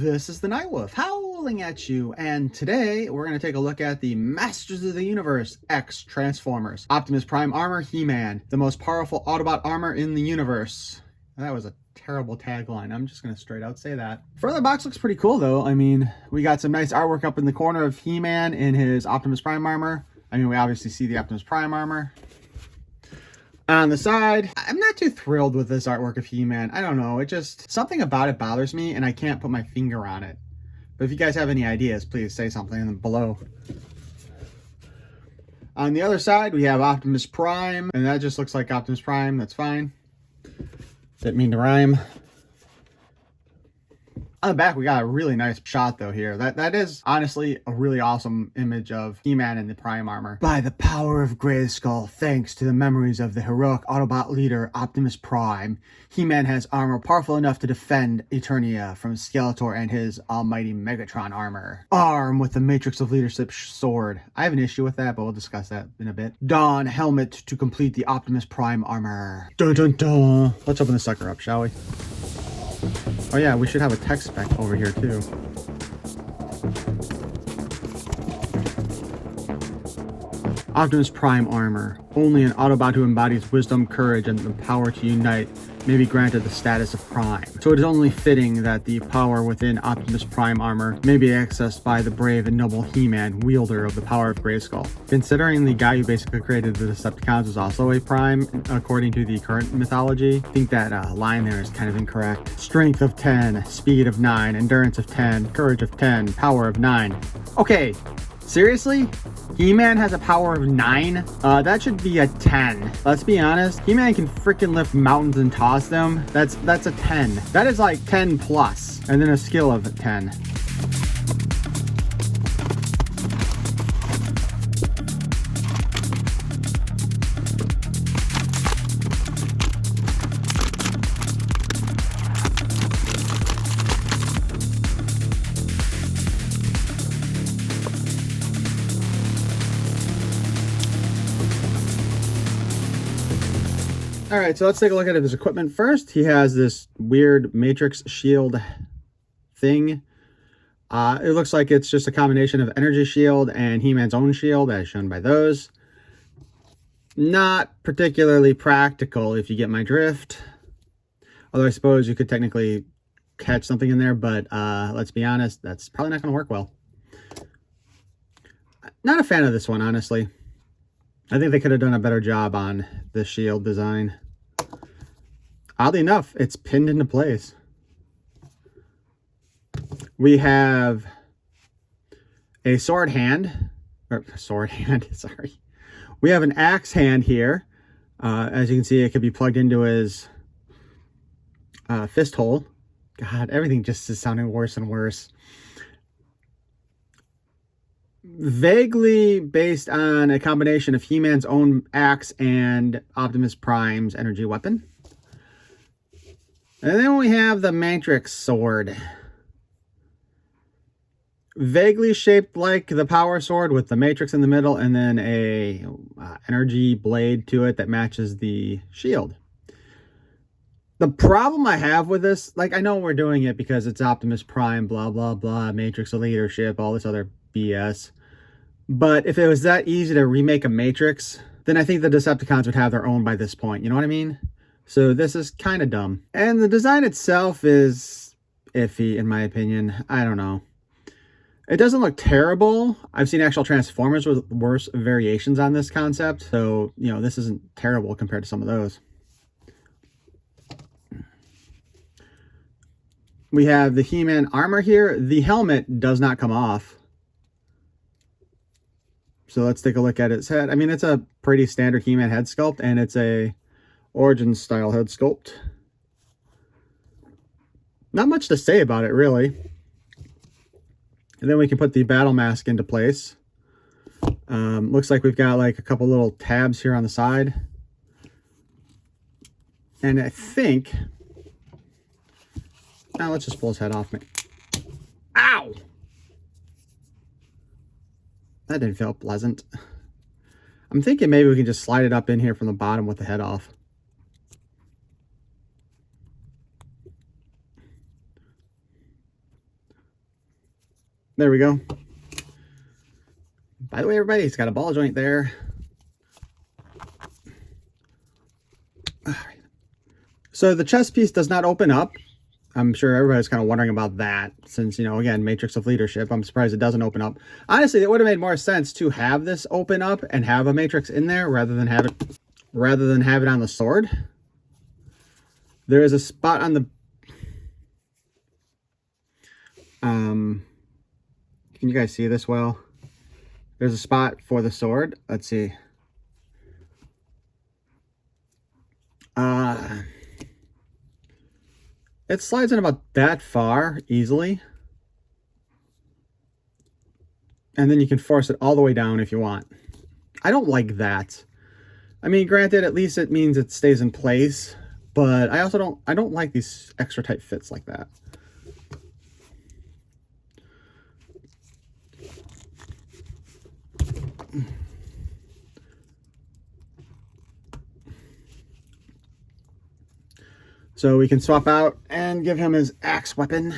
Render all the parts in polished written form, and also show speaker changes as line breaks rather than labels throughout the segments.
This is the Nightwolf howling at you, and today we're going to take a look at the Masters of the Universe X Transformers. Optimus Prime Armor, He-Man, the most powerful Autobot armor in the universe. That was a terrible tagline. I'm just going to straight out say that. Front of the box looks pretty cool though. I mean, we got some nice artwork up in the corner of He-Man in his Optimus Prime armor. I mean, we obviously see the Optimus Prime armor. On the side, I'm not too thrilled with this artwork of He-Man. I don't know, it just, something about it bothers me and I can't put my finger on it. But if you guys have any ideas, please say something below. On the other side, we have Optimus Prime, and that just looks like Optimus Prime, that's fine. Didn't mean to rhyme. On the back, we got a really nice shot though here. That is honestly a really awesome image of He-Man in the Prime armor. By the power of Grayskull, thanks to the memories of the heroic Autobot leader Optimus Prime, He-Man has armor powerful enough to defend Eternia from Skeletor and his almighty Megatron armor. Armed with the Matrix of Leadership sword. I have an issue with that, but we'll discuss that in a bit. Don helmet to complete the Optimus Prime armor. Dun dun dun. Let's open the sucker up, shall we? Oh yeah, we should have a tech spec over here too. Optimus Prime Armor. Only an Autobot who embodies wisdom, courage, and the power to unite may be granted the status of Prime. So it is only fitting that the power within Optimus Prime Armor may be accessed by the brave and noble He-Man, wielder of the power of Grayskull. Considering the guy who basically created the Decepticons is also a Prime, according to the current mythology, I think that line there is kind of incorrect. Strength of 10, speed of 9, endurance of 10, courage of 10, power of 9. Okay, seriously? He-Man has a power of 9? That should be a 10. Let's be honest. He-Man can freaking lift mountains and toss them. That's a 10. That is like 10 plus, and then a skill of 10. All right, so let's take a look at his equipment first. He has this weird matrix shield thing. It looks like it's just a combination of energy shield and He-Man's own shield, as shown by those. Not particularly practical, if you get my drift. Although I suppose you could technically catch something in there, but let's be honest, that's probably not going to work well. Not a fan of this one, honestly. I think they could have done a better job on the shield design. Oddly enough, it's pinned into place. We have a sword hand, sorry. We have an axe hand here. As you can see, it could be plugged into his fist hole. God, everything just is sounding worse and worse. Vaguely based on a combination of He-Man's own axe and Optimus Prime's energy weapon. And then we have the Matrix sword. Vaguely shaped like the power sword with the Matrix in the middle and then a energy blade to it that matches the shield. The problem I have with this, like, I know we're doing it because it's Optimus Prime, blah, blah, blah, Matrix of Leadership, all this other BS. But if it was that easy to remake a Matrix, then I think the Decepticons would have their own by this point. You know what I mean? So this is kind of dumb. And the design itself is iffy, in my opinion. I don't know. It doesn't look terrible. I've seen actual Transformers with worse variations on this concept. So, you know, this isn't terrible compared to some of those. We have the He-Man armor here. The helmet does not come off. So let's take a look at its head. I mean, it's a pretty standard He-Man head sculpt, and it's a Origin style head sculpt. Not much to say about it, really. And then we can put the battle mask into place. Looks like we've got like a couple little tabs here on the side. And I think... Now let's just pull his head off me. Ow! That didn't feel pleasant. I'm thinking maybe we can just slide it up in here from the bottom with the head off. There we go. By the way, everybody, it's got a ball joint there. All right. So the chest piece does not open up. I'm sure everybody's kind of wondering about that since, you know, again, Matrix of Leadership. I'm surprised it doesn't open up. Honestly, it would have made more sense to have this open up and have a Matrix in there rather than have it on the sword. There is a spot on the can you guys see this well? There's a spot for the sword. Let's see. It slides in about that far easily. And then you can force it all the way down if you want. I don't like that. I mean, granted, at least it means it stays in place, but I don't like these extra tight fits like that. So we can swap out and give him his axe weapon.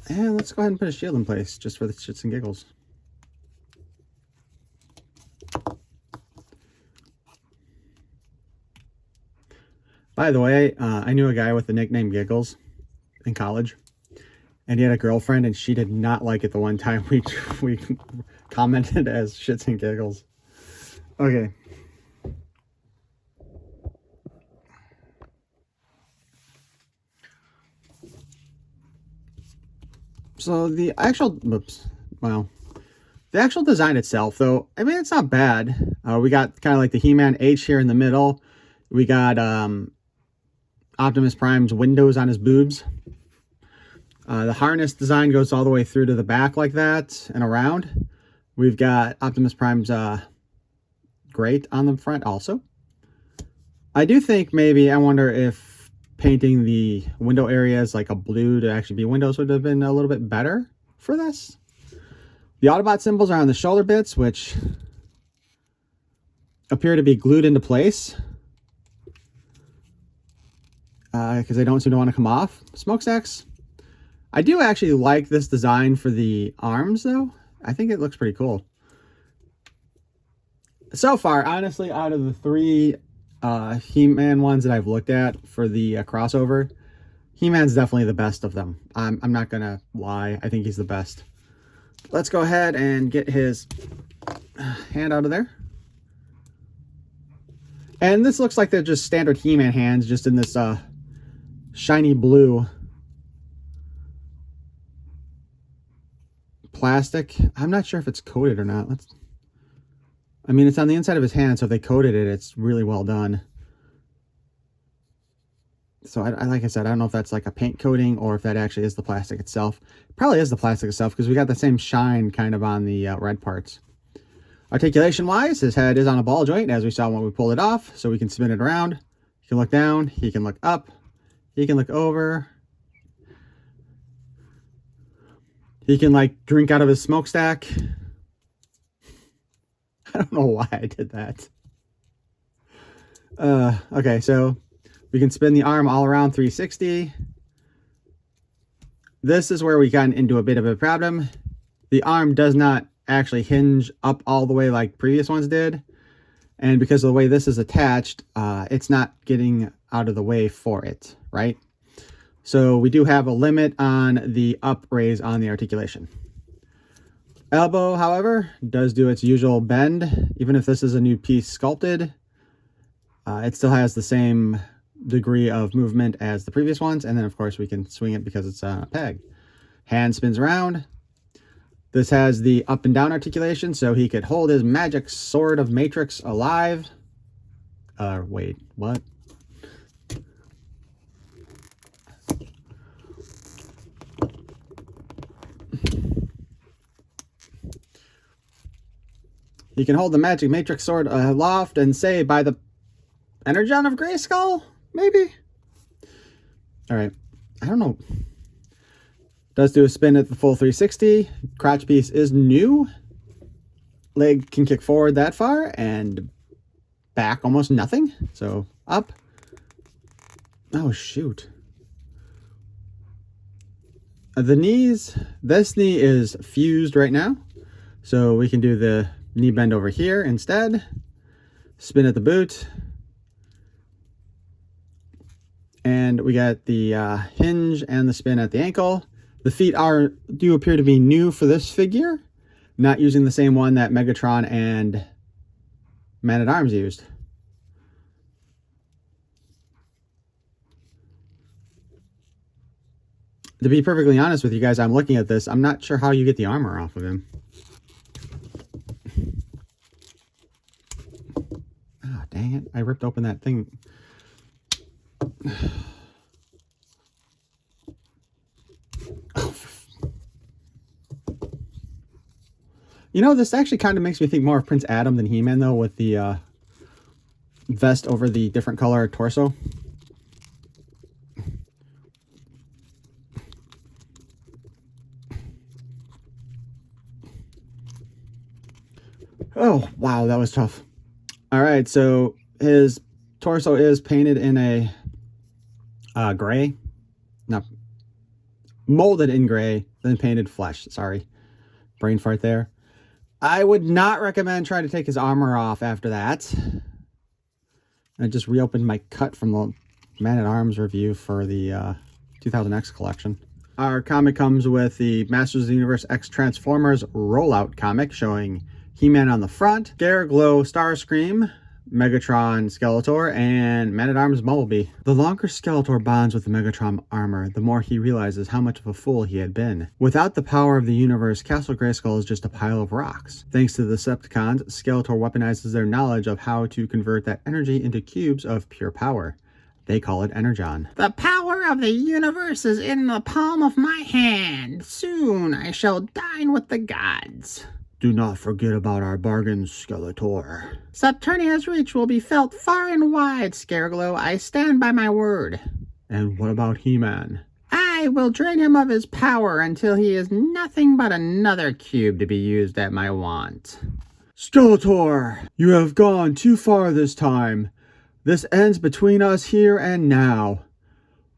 And let's go ahead and put a shield in place just for the shits and giggles. By the way, I knew a guy with the nickname Giggles in college. And he had a girlfriend and she did not like it the one time we commented as shits and giggles. Okay. So the actual, the actual design itself, though, I mean, it's not bad. We got kind of like the He-Man H here in the middle. We got Optimus Prime's windows on his boobs. The harness design goes all the way through to the back like that and around. We've got Optimus Prime's grate on the front also. I do think maybe, I wonder if painting the window areas like a blue to actually be windows would have been a little bit better for this. The Autobot symbols are on the shoulder bits, which appear to be glued into place because they don't seem to want to come off. Smokestacks. I do actually like this design for the arms, though. I think it looks pretty cool. So far, honestly, out of the three He-Man ones that I've looked at for the crossover, He-Man's definitely the best of them. I'm not going to lie. I think he's the best. Let's go ahead and get his hand out of there. And this looks like they're just standard He-Man hands, just in this shiny blue plastic. I'm not sure if it's coated or not. I mean, it's on the inside of his hand, so if they coated it, it's really well done. So, like I said, I don't know if that's like a paint coating or if that actually is the plastic itself. It probably is the plastic itself because we got the same shine kind of on the red parts. Articulation-wise, his head is on a ball joint, as we saw when we pulled it off, so we can spin it around. He can look down, he can look up, he can look over. He can, like, drink out of his smokestack. I don't know why I did that. Okay, so we can spin the arm all around 360. This is where we got into a bit of a problem. The arm does not actually hinge up all the way like previous ones did. And because of the way this is attached, it's not getting out of the way for it, right? So we do have a limit on the up raise on the articulation. Elbow, however, does do its usual bend. Even if this is a new piece sculpted, it still has the same degree of movement as the previous ones. And then, of course, we can swing it because it's a peg. Hand spins around. This has the up and down articulation, so he could hold his magic sword of Matrix alive. Wait, what? He can hold the magic Matrix sword aloft and say, by the Energon of Grayskull, maybe? Alright, I don't know. Does do a spin at the full 360. Crotch piece is new. Leg can kick forward that far and back almost nothing. So up. Oh, shoot. The knees, this knee is fused right now. So we can do the knee bend over here instead. Spin at the boot. And we got the hinge and the spin at the ankle. The feet do appear to be new for this figure. Not using the same one that Megatron and Man-at-Arms used. To be perfectly honest with you guys, I'm looking at this. I'm not sure how you get the armor off of him. Oh, dang it. I ripped open that thing. You know, this actually kind of makes me think more of Prince Adam than He-Man, though, with the vest over the different color torso. Oh, wow, that was tough. All right, so his torso is painted in a gray. No, molded in gray, then painted flesh. Sorry, brain fart there. I would not recommend trying to take his armor off after that. I just reopened my cut from the Man-at-Arms review for the 2000X collection. Our comic comes with the Masters of the Universe X Transformers rollout comic showing He-Man on the front, Scareglow Starscream, Megatron Skeletor, and Man-at-Arms Bumblebee. The longer Skeletor bonds with the Megatron armor, the more he realizes how much of a fool he had been. Without the power of the universe, Castle Grayskull is just a pile of rocks. Thanks to the Decepticons, Skeletor weaponizes their knowledge of how to convert that energy into cubes of pure power. They call it Energon. The power of the universe is in the palm of my hand. Soon I shall dine with the gods. Do not forget about our bargains, Skeletor. Saturnia's reach will be felt far and wide, Scareglow. I stand by my word. And what about He-Man? I will drain him of his power until he is nothing but another cube to be used at my want. Skeletor, you have gone too far this time. This ends between us here and now.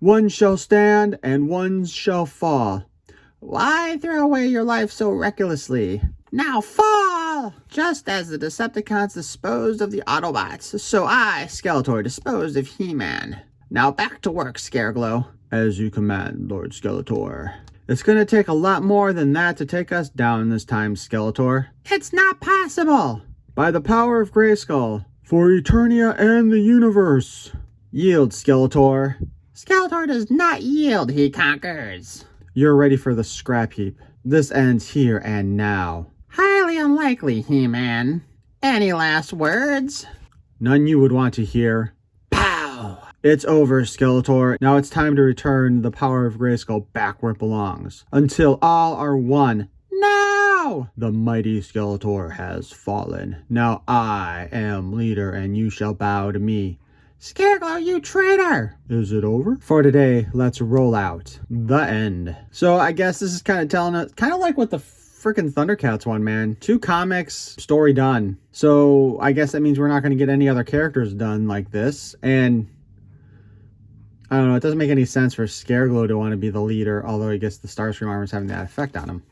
One shall stand and one shall fall. Why throw away your life so recklessly? Now fall! Just as the Decepticons disposed of the Autobots, so I, Skeletor, disposed of He-Man. Now back to work, Scareglow. As you command, Lord Skeletor. It's gonna take a lot more than that to take us down this time, Skeletor. It's not possible! By the power of Grayskull, for Eternia and the universe. Yield, Skeletor. Skeletor does not yield, he conquers. You're ready for the scrap heap. This ends here and now. Highly unlikely, He-Man. Any last words? None you would want to hear. Pow! It's over, Skeletor. Now it's time to return the power of Grayskull back where it belongs. Until all are one. No! The mighty Skeletor has fallen. Now I am leader and you shall bow to me. Scareglow, you traitor! Is it over? For today, let's roll out. The end. So I guess this is kind of telling us, kind of like what the freaking Thundercats one, man. 2 comics, story done. So I guess that means we're not going to get any other characters done like this. And I don't know, it doesn't make any sense for Scareglow to want to be the leader, although I guess the Starscream armor is having that effect on him.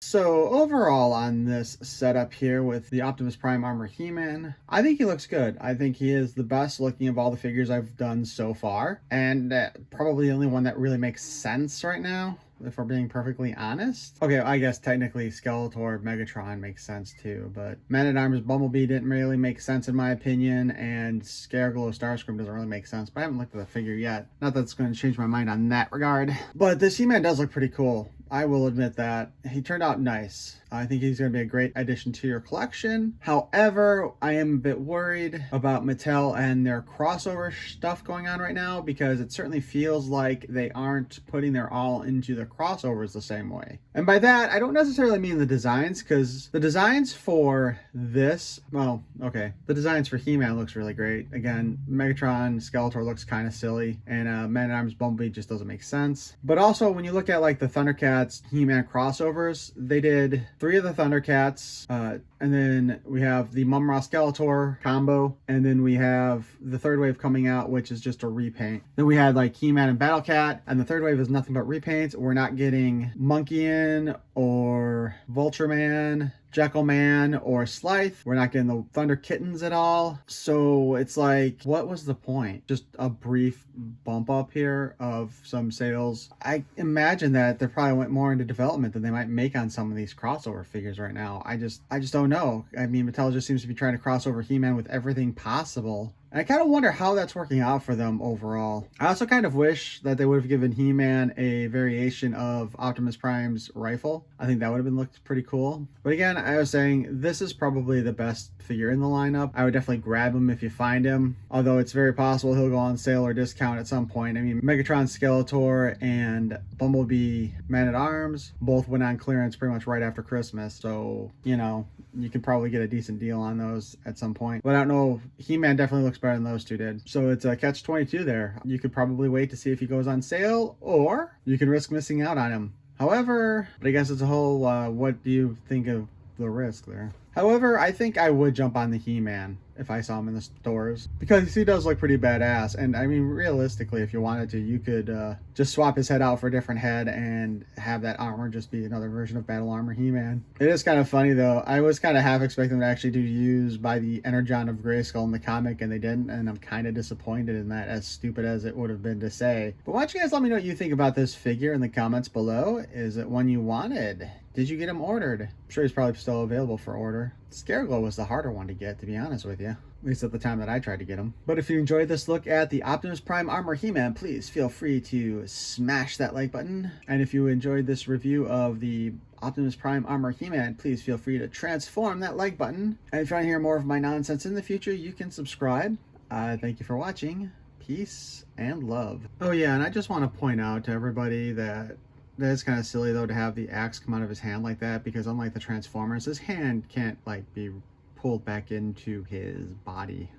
So overall on this setup here with the Optimus Prime Armor He-Man, I think he looks good. I think he is the best looking of all the figures I've done so far. And probably the only one that really makes sense right now, if we're being perfectly honest. Okay, I guess technically Skeletor Megatron makes sense too, but Man-at-Arms Bumblebee didn't really make sense in my opinion, and Scareglow Starscream doesn't really make sense, but I haven't looked at the figure yet. Not that it's going to change my mind on that regard. But this He-Man does look pretty cool. I will admit that. He turned out nice. I think he's going to be a great addition to your collection. However, I am a bit worried about Mattel and their crossover stuff going on right now, because it certainly feels like they aren't putting their all into the crossovers the same way. And by that, I don't necessarily mean the designs, because the designs for this, well, okay, the designs for He-Man looks really great. Again, Megatron Skeletor looks kind of silly, and Man-at-Arms Bumblebee just doesn't make sense. But also, when you look at like the Thundercats Thundercats He-Man crossovers. They did 3 of the Thundercats, and then we have the Mumm-Ra Skeletor combo, and then we have the third wave coming out, which is just a repaint. Then we had like He-Man and Battle Cat, and the third wave is nothing but repaints. We're not getting Monkeyan or Vulture Man, Jekyll Man, or Slythe. We're not getting the Thunder Kittens at all. So it's like, what was the point? Just a brief bump up here of some sales. I imagine that they probably went more into development than they might make on some of these crossover figures right now. I just don't know. I mean, Mattel just seems to be trying to cross over He-Man with everything possible. And I kind of wonder how that's working out for them overall. I also kind of wish that they would have given He-Man a variation of Optimus Prime's rifle. I think that would have been looked pretty cool. But again, I was saying this is probably the best figure in the lineup. I would definitely grab him if you find him, although it's very possible he'll go on sale or discount at some point. I mean, Megatron Skeletor and Bumblebee Man-at-Arms both went on clearance pretty much right after Christmas, so you know, you can probably get a decent deal on those at some point. But I don't know, He-Man definitely looks better than those two did. So it's a catch-22 there. You could probably wait to see if he goes on sale, or you can risk missing out on him. However, but I guess it's a whole, what do you think of the risk there? However, I think I would jump on the He-Man if I saw him in the stores, because he does look pretty badass. And I mean, realistically, if you wanted to, you could just swap his head out for a different head and have that armor just be another version of Battle Armor He-Man. It is kind of funny though. I was kind of half expecting them to actually do use by the Energon of Grayskull in the comic, and they didn't, and I'm kind of disappointed in that, as stupid as it would have been to say. But why don't you guys let me know what you think about this figure in the comments below. Is it one you wanted? Did you get him ordered? I'm sure he's probably still available for order. Scareglow was the harder one to get, to be honest with you. At least at the time that I tried to get him. But if you enjoyed this look at the Optimus Prime Armor He-Man, please feel free to smash that like button. And if you enjoyed this review of the Optimus Prime Armor He-Man, please feel free to transform that like button. And if you want to hear more of my nonsense in the future, you can subscribe. Thank you for watching. Peace and love. Oh yeah, and I just want to point out to everybody that it's kind of silly though to have the axe come out of his hand like that, because unlike the Transformers, his hand can't like be pulled back into his body.